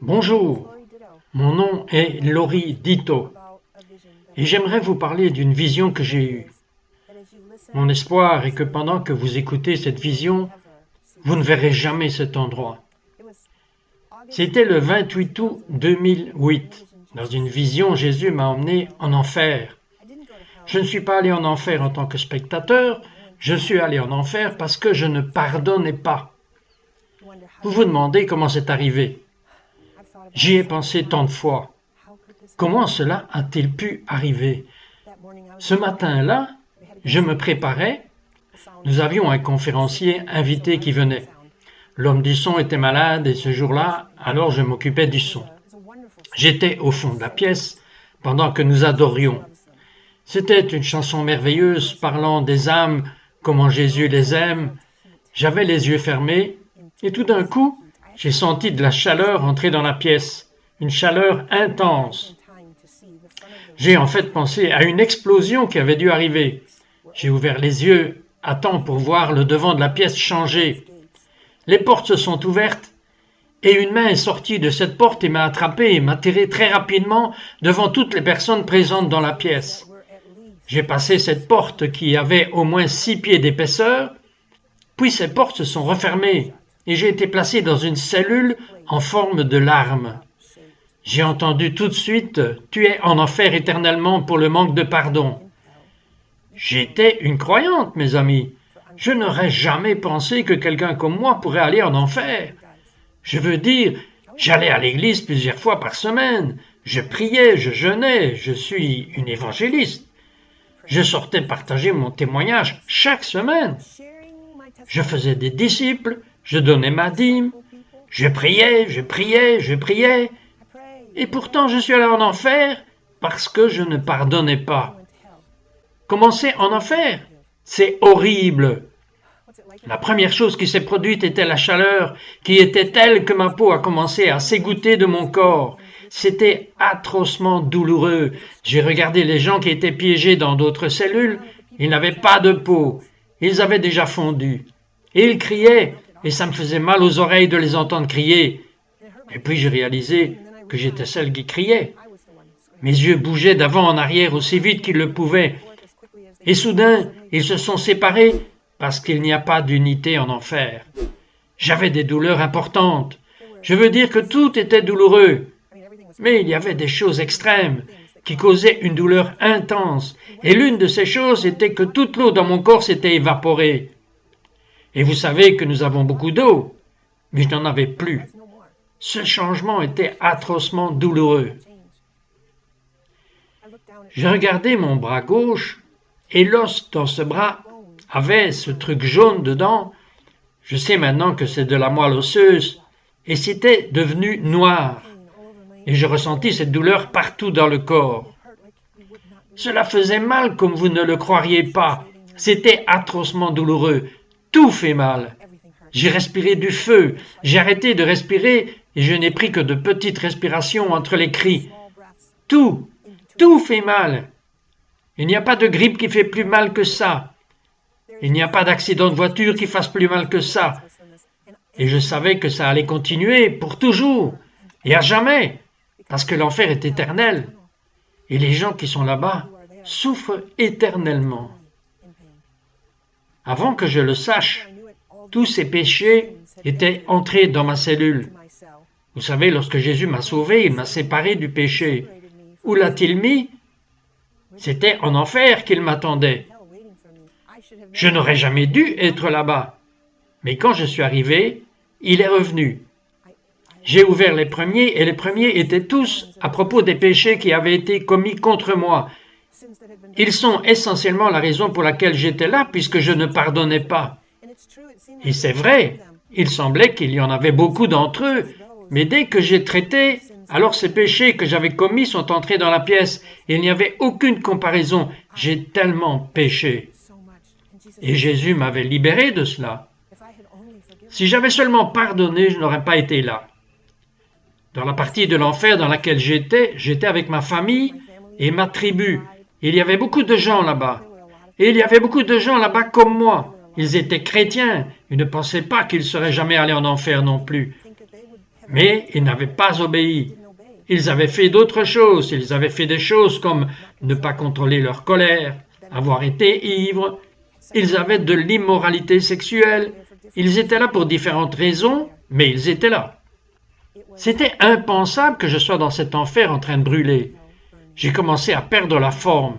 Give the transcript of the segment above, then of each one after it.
Bonjour, mon nom est Laurie Dito et j'aimerais vous parler d'une vision que j'ai eue. Mon espoir est que pendant que vous écoutez cette vision, vous ne verrez jamais cet endroit. C'était le 28 août 2008. Dans une vision, Jésus m'a emmené en enfer. Je ne suis pas allé en enfer en tant que spectateur, je suis allé en enfer parce que je ne pardonnais pas. Vous vous demandez comment c'est arrivé. J'y ai pensé tant de fois. Comment cela a-t-il pu arriver? Ce matin-là, je me préparais. Nous avions un conférencier invité qui venait. L'homme du son était malade et ce jour-là, alors je m'occupais du son. J'étais au fond de la pièce pendant que nous adorions. C'était une chanson merveilleuse parlant des âmes, comment Jésus les aime. J'avais les yeux fermés et tout d'un coup, j'ai senti de la chaleur entrer dans la pièce, une chaleur intense. J'ai en fait pensé à une explosion qui avait dû arriver. J'ai ouvert les yeux à temps pour voir le devant de la pièce changer. Les portes se sont ouvertes et une main est sortie de cette porte et m'a attrapé et m'a tiré très rapidement devant toutes les personnes présentes dans la pièce. J'ai passé cette porte qui avait au moins 6 pieds d'épaisseur, puis ces portes se sont refermées et j'ai été placé dans une cellule en forme de larme. J'ai entendu tout de suite « Tu es en enfer éternellement pour le manque de pardon ». J'étais une croyante, mes amis. Je n'aurais jamais pensé que quelqu'un comme moi pourrait aller en enfer. Je veux dire, j'allais à l'église plusieurs fois par semaine. Je priais, je jeûnais, je suis une évangéliste. Je sortais partager mon témoignage chaque semaine. Je faisais des disciples, je donnais ma dîme, je priais. Et pourtant je suis allé en enfer parce que je ne pardonnais pas. Commencer en enfer, c'est horrible. La première chose qui s'est produite était la chaleur qui était telle que ma peau a commencé à s'égoutter de mon corps. C'était atrocement douloureux. J'ai regardé les gens qui étaient piégés dans d'autres cellules. Ils n'avaient pas de peau. Ils avaient déjà fondu. Et ils criaient, et ça me faisait mal aux oreilles de les entendre crier. Et puis j'ai réalisé que j'étais celle qui criait. Mes yeux bougeaient d'avant en arrière aussi vite qu'ils le pouvaient. Et soudain, ils se sont séparés parce qu'il n'y a pas d'unité en enfer. J'avais des douleurs importantes. Je veux dire que tout était douloureux. Mais il y avait des choses extrêmes qui causaient une douleur intense. Et l'une de ces choses était que toute l'eau dans mon corps s'était évaporée. Et vous savez que nous avons beaucoup d'eau, mais je n'en avais plus. Ce changement était atrocement douloureux. J'ai regardé mon bras gauche et l'os dans ce bras avait ce truc jaune dedans. Je sais maintenant que c'est de la moelle osseuse et c'était devenu noir. Et je ressentis cette douleur partout dans le corps. Cela faisait mal comme vous ne le croiriez pas. C'était atrocement douloureux. Tout fait mal. J'ai respiré du feu. J'ai arrêté de respirer et je n'ai pris que de petites respirations entre les cris. Tout fait mal. Il n'y a pas de grippe qui fait plus mal que ça. Il n'y a pas d'accident de voiture qui fasse plus mal que ça. Et je savais que ça allait continuer pour toujours et à jamais, parce que l'enfer est éternel. Et les gens qui sont là-bas souffrent éternellement. Avant que je le sache, tous ces péchés étaient entrés dans ma cellule. Vous savez, lorsque Jésus m'a sauvé, il m'a séparé du péché. Où l'a-t-il mis? C'était en enfer qu'il m'attendait. Je n'aurais jamais dû être là-bas. Mais quand je suis arrivé, il est revenu. J'ai ouvert les premiers et les premiers étaient tous à propos des péchés qui avaient été commis contre moi. Ils sont essentiellement la raison pour laquelle j'étais là, puisque je ne pardonnais pas. Et c'est vrai, il semblait qu'il y en avait beaucoup d'entre eux, mais dès que j'ai traité, alors ces péchés que j'avais commis sont entrés dans la pièce. Et il n'y avait aucune comparaison. J'ai tellement péché. Et Jésus m'avait libéré de cela. Si j'avais seulement pardonné, je n'aurais pas été là. Dans la partie de l'enfer dans laquelle j'étais avec ma famille et ma tribu. Il y avait beaucoup de gens là-bas. Et il y avait beaucoup de gens là-bas comme moi. Ils étaient chrétiens. Ils ne pensaient pas qu'ils seraient jamais allés en enfer non plus. Mais ils n'avaient pas obéi. Ils avaient fait d'autres choses. Ils avaient fait des choses comme ne pas contrôler leur colère, avoir été ivres. Ils avaient de l'immoralité sexuelle. Ils étaient là pour différentes raisons, mais ils étaient là. C'était impensable que je sois dans cet enfer en train de brûler. J'ai commencé à perdre la forme.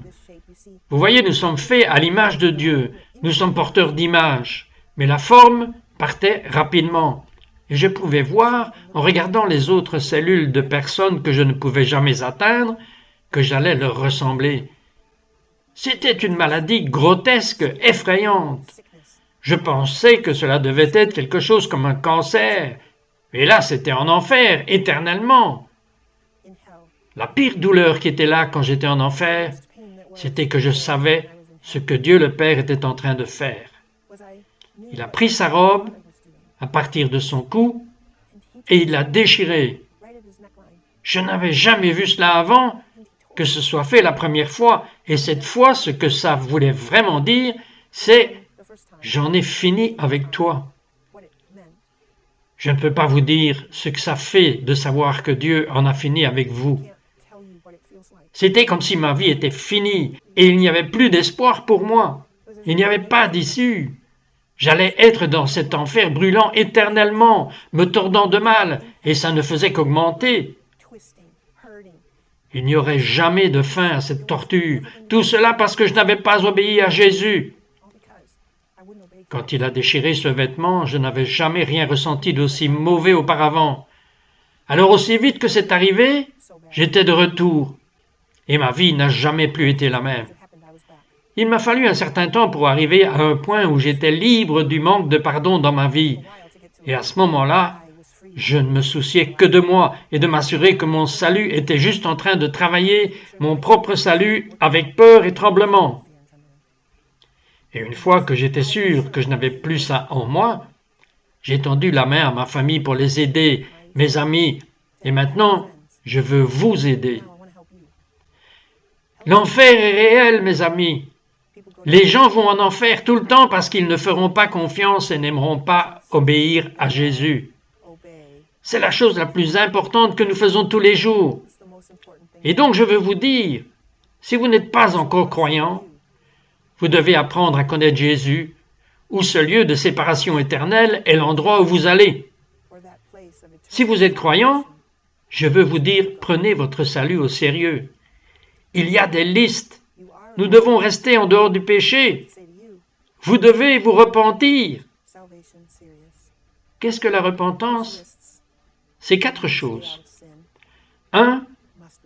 Vous voyez, nous sommes faits à l'image de Dieu. Nous sommes porteurs d'images. Mais la forme partait rapidement. Et je pouvais voir, en regardant les autres cellules de personnes que je ne pouvais jamais atteindre, que j'allais leur ressembler. C'était une maladie grotesque, effrayante. Je pensais que cela devait être quelque chose comme un cancer. Et là, c'était en enfer, éternellement. La pire douleur qui était là quand j'étais en enfer, c'était que je savais ce que Dieu le Père était en train de faire. Il a pris sa robe à partir de son cou et il l'a déchirée. Je n'avais jamais vu cela avant, que ce soit fait la première fois. Et cette fois, ce que ça voulait vraiment dire, c'est « J'en ai fini avec toi ». Je ne peux pas vous dire ce que ça fait de savoir que Dieu en a fini avec vous. C'était comme si ma vie était finie et il n'y avait plus d'espoir pour moi. Il n'y avait pas d'issue. J'allais être dans cet enfer brûlant éternellement, me tordant de mal, et ça ne faisait qu'augmenter. Il n'y aurait jamais de fin à cette torture. Tout cela parce que je n'avais pas obéi à Jésus. Quand il a déchiré ce vêtement, je n'avais jamais rien ressenti d'aussi mauvais auparavant. Alors aussi vite que c'est arrivé, j'étais de retour. Et ma vie n'a jamais plus été la même. Il m'a fallu un certain temps pour arriver à un point où j'étais libre du manque de pardon dans ma vie. Et à ce moment-là, je ne me souciais que de moi et de m'assurer que mon salut était juste en train de travailler mon propre salut avec peur et tremblement. Et une fois que j'étais sûr que je n'avais plus ça en moi, j'ai tendu la main à ma famille pour les aider, mes amis, et maintenant, je veux vous aider. L'enfer est réel, mes amis. Les gens vont en enfer tout le temps parce qu'ils ne feront pas confiance et n'aimeront pas obéir à Jésus. C'est la chose la plus importante que nous faisons tous les jours. Et donc je veux vous dire, si vous n'êtes pas encore croyant, vous devez apprendre à connaître Jésus, où ce lieu de séparation éternelle est l'endroit où vous allez. Si vous êtes croyant, je veux vous dire, prenez votre salut au sérieux. Il y a des listes. Nous devons rester en dehors du péché. Vous devez vous repentir. Qu'est-ce que la repentance? C'est 4 choses. 1.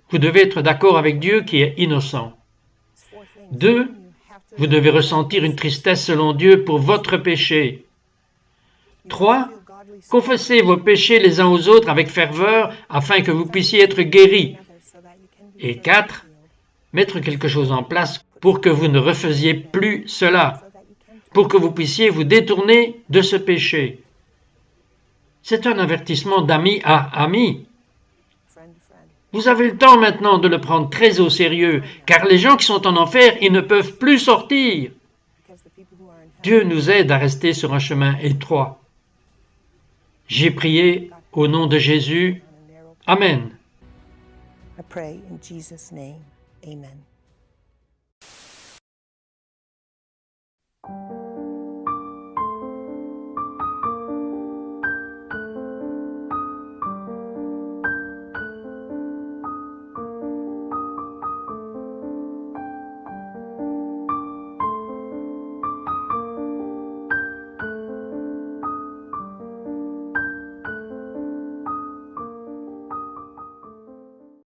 Vous devez être d'accord avec Dieu qui est innocent. 2. Vous devez ressentir une tristesse selon Dieu pour votre péché. 3. Confessez vos péchés les uns aux autres avec ferveur afin que vous puissiez être guéris. Et 4. Mettre quelque chose en place pour que vous ne refaisiez plus cela, pour que vous puissiez vous détourner de ce péché. C'est un avertissement d'ami à ami. Vous avez le temps maintenant de le prendre très au sérieux, car les gens qui sont en enfer, ils ne peuvent plus sortir. Dieu nous aide à rester sur un chemin étroit. J'ai prié au nom de Jésus. Amen. I pray in Jesus' name. Amen.